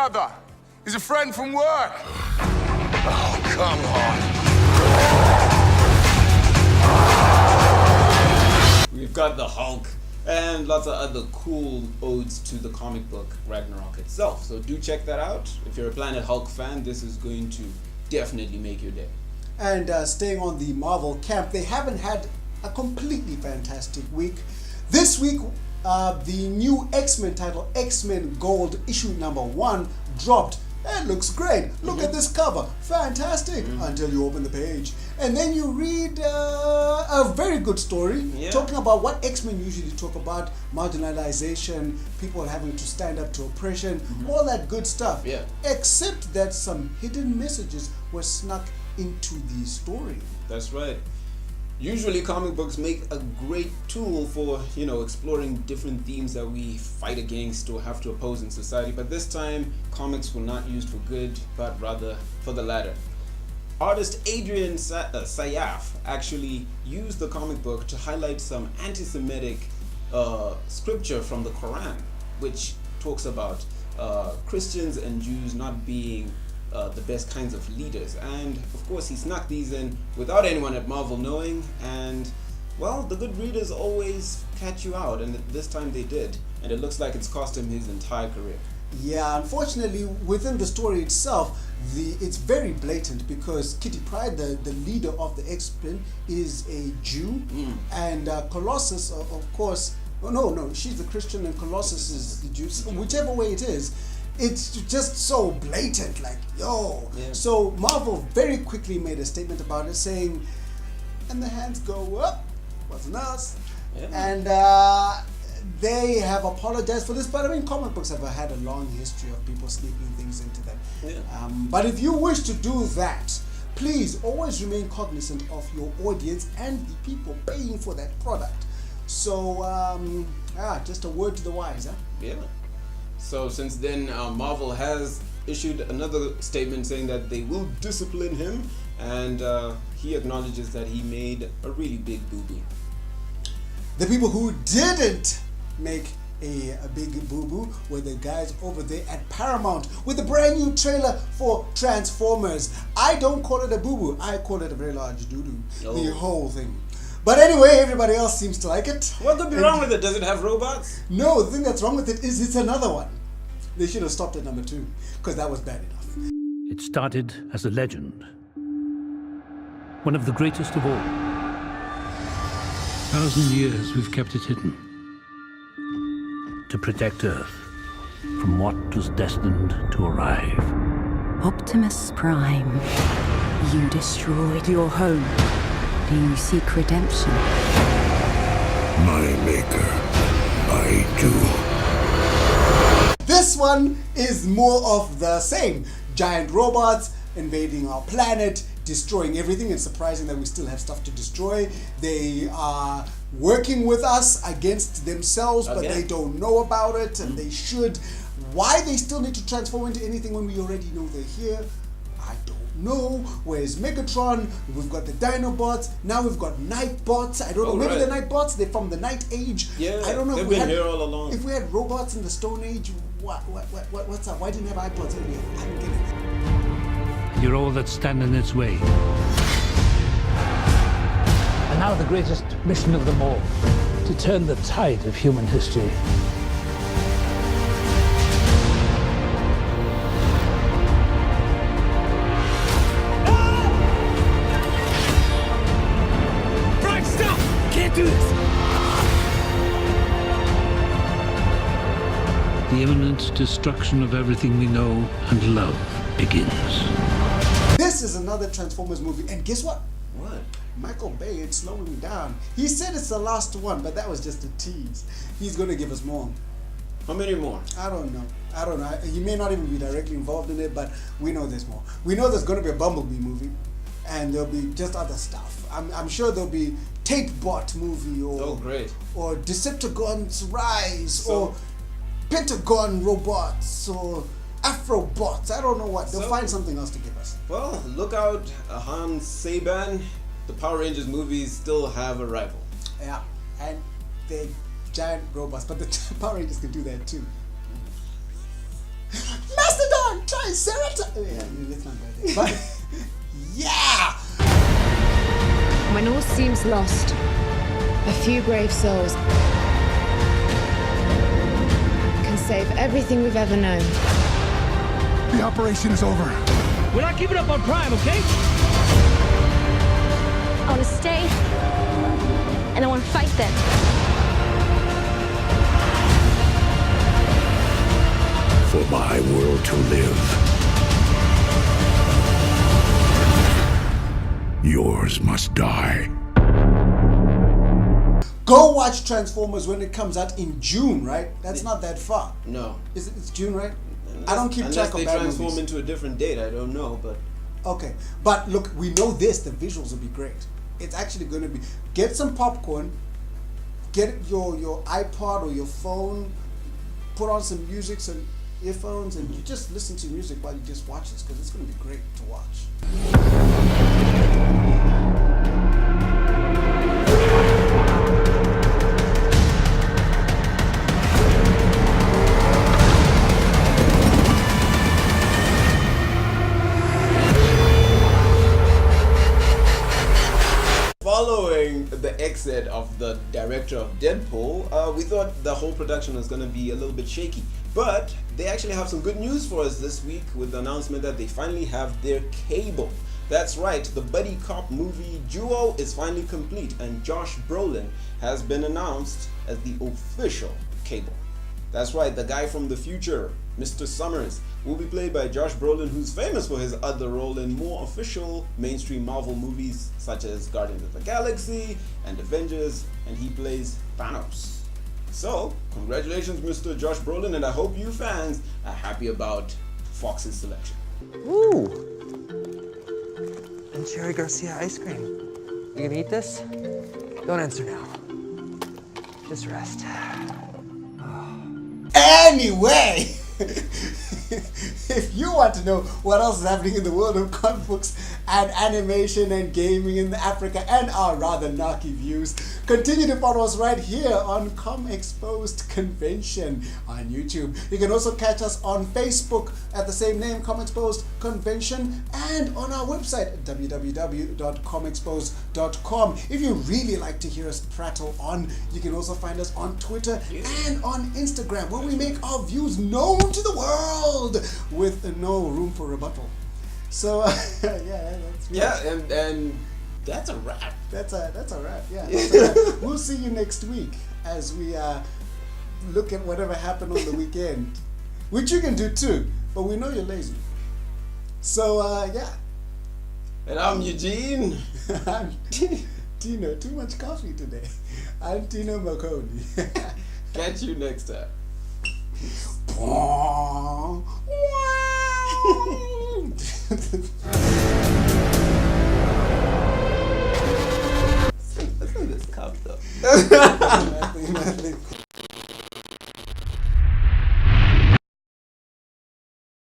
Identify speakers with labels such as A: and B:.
A: other. He's a friend from work.
B: Oh, come on.
C: We've got the Hulk and lots of other cool odes to the comic book Ragnarok itself. So do check that out. If you're a Planet Hulk fan, this is going to definitely make your day.
D: And staying on the Marvel camp, they haven't had a completely fantastic week. This week, the new X-Men title, X-Men Gold issue number 1, dropped. It looks great. Look at this cover. Fantastic. Until you open the page. And then you read a very good story talking about what X-Men usually talk about. Marginalization, people having to stand up to oppression, all that good stuff.
C: Yeah.
D: Except that some hidden messages were snuck into the story.
C: That's right. Usually comic books make a great tool for, exploring different themes that we fight against or have to oppose in society. But this time, comics were not used for good, but rather for the latter. Artist Adrian Sayaf actually used the comic book to highlight some anti-Semitic scripture from the Quran, which talks about Christians and Jews not being the best kinds of leaders. And of course he snuck these in without anyone at Marvel knowing, and well, the good readers always catch you out, and this time they did, and it looks like it's cost him his entire career.
D: Yeah, unfortunately, within the story itself, it's very blatant because Kitty Pryde, the leader of the X-Men, is a Jew, and Colossus, of course, no, she's the Christian and Colossus is the Jew. So whichever way it is, it's just so blatant, like, yo.
C: Yeah.
D: So Marvel very quickly made a statement about it, saying, and the hands go up, wasn't us.
C: Yeah.
D: And they have apologized for this, but I mean, comic books have had a long history of people sneaking things into them.
C: Yeah.
D: But if you wish to do that, please always remain cognizant of your audience and the people paying for that product. So, just a word to the wise, huh?
C: Yeah. So since then, Marvel has issued another statement saying that they will discipline him, and he acknowledges that he made a really big boo-boo.
D: The people who didn't make a big boo-boo were the guys over there at Paramount with a brand new trailer for Transformers. I don't call it a boo-boo, I call it a very large doo-doo.
C: Oh.
D: The whole thing. But anyway, everybody else seems to like it.
C: What could be wrong with it? Does it have robots?
D: No, the thing that's wrong with it is it's another one. They should have stopped at number 2, because that was bad enough.
E: It started as a legend, one of the greatest of all. 1,000 years we've kept it hidden, to protect Earth from what was destined to arrive.
F: Optimus Prime, you destroyed your home. Do you seek redemption?
B: My maker, I do.
D: This one is more of the same. Giant robots invading our planet, destroying everything. It's surprising that we still have stuff to destroy. They are working with us against themselves, but they don't know about it, and they should. Why they still need to transform into anything when we already know they're here, I don't know. Where's Megatron? We've got the Dinobots. Now we've got Nightbots. I don't know. Maybe the Nightbots, they're from the Night Age.
C: Yeah,
D: I don't know.
C: they've been here all along.
D: If we had robots in the Stone Age, what's up? Why didn't we have iPods earlier? I don't get it.
E: You're all that stand in its way. And now the greatest mission of them all, to turn the tide of human history.
A: Right, stop! Can't do this!
E: The imminent destruction of everything we know and love begins.
D: This is another Transformers movie, and guess what?
C: What?
D: Michael Bay is slowing down. He said it's the last one, but that was just a tease. He's going to give us more.
C: How many more?
D: I don't know. He may not even be directly involved in it, but we know there's more. We know there's going to be a Bumblebee movie, and there'll be just other stuff. I'm sure there'll be Tate-Bot movie, or
C: great.
D: Or Decepticons Rise, or Pentagon robots, or Afrobots. I don't know what. They'll find something else to give us.
C: Well, look out, Hans Saban. The Power Rangers movies still have a rival.
D: Yeah, and they're giant robots, but the Power Rangers can do that too. Mastodon, Triceratops. Yeah, let's not go there. But yeah.
G: When all seems lost, a few brave souls can save everything we've ever known.
A: The operation is over.
E: We're not giving up on Prime, okay?
H: I want to stay, and I want to fight them.
B: For my world to live, yours must die.
D: Go watch Transformers when it comes out in June, right? That's not that far.
C: No.
D: It's June, right? I don't keep
C: Unless
D: track of
C: they
D: bad
C: transform
D: movies.
C: into a different date, I don't know, but
D: Okay, but look, we know this. The visuals will be great. It's actually going to be. Get some popcorn. Get your iPod or your phone. Put on some music, some earphones, and you just listen to music while you just watch this because it's going to be great to watch.
C: following the exit of the director of Deadpool, we thought the whole production was going to be a little bit shaky. But they actually have some good news for us this week with the announcement that they finally have their cable. That's right, the buddy cop movie duo is finally complete, and Josh Brolin has been announced as the official cable. That's right, the guy from the future, Mr. Summers, will be played by Josh Brolin, who's famous for his other role in more official mainstream Marvel movies such as Guardians of the Galaxy and Avengers, and he plays Thanos. So, congratulations Mr. Josh Brolin, and I hope you fans are happy about Fox's selection.
I: Ooh! And Cherry Garcia ice cream. You gonna eat this? Don't answer now. Just rest.
D: Anyway, if you want to know what else is happening in the world of comic books and animation and gaming in Africa and our rather narky views, continue to follow us right here on Comexposed Convention on YouTube. You can also catch us on Facebook at the same name, Comexposed Convention, and on our website, www.comexposed.com. If you really like to hear us prattle on, you can also find us on Twitter and on Instagram, where we make our views known to the world with no room for rebuttal. So
C: And that's a wrap.
D: That's a wrap. Yeah, that's a wrap. We'll see you next week as we look at whatever happened on the weekend, which you can do too, but we know you're lazy. So yeah.
C: And I'm Eugene.
D: I'm Tino. Too much coffee today. I'm Tino Makoni.
C: Catch you next time. Listen to this cup though.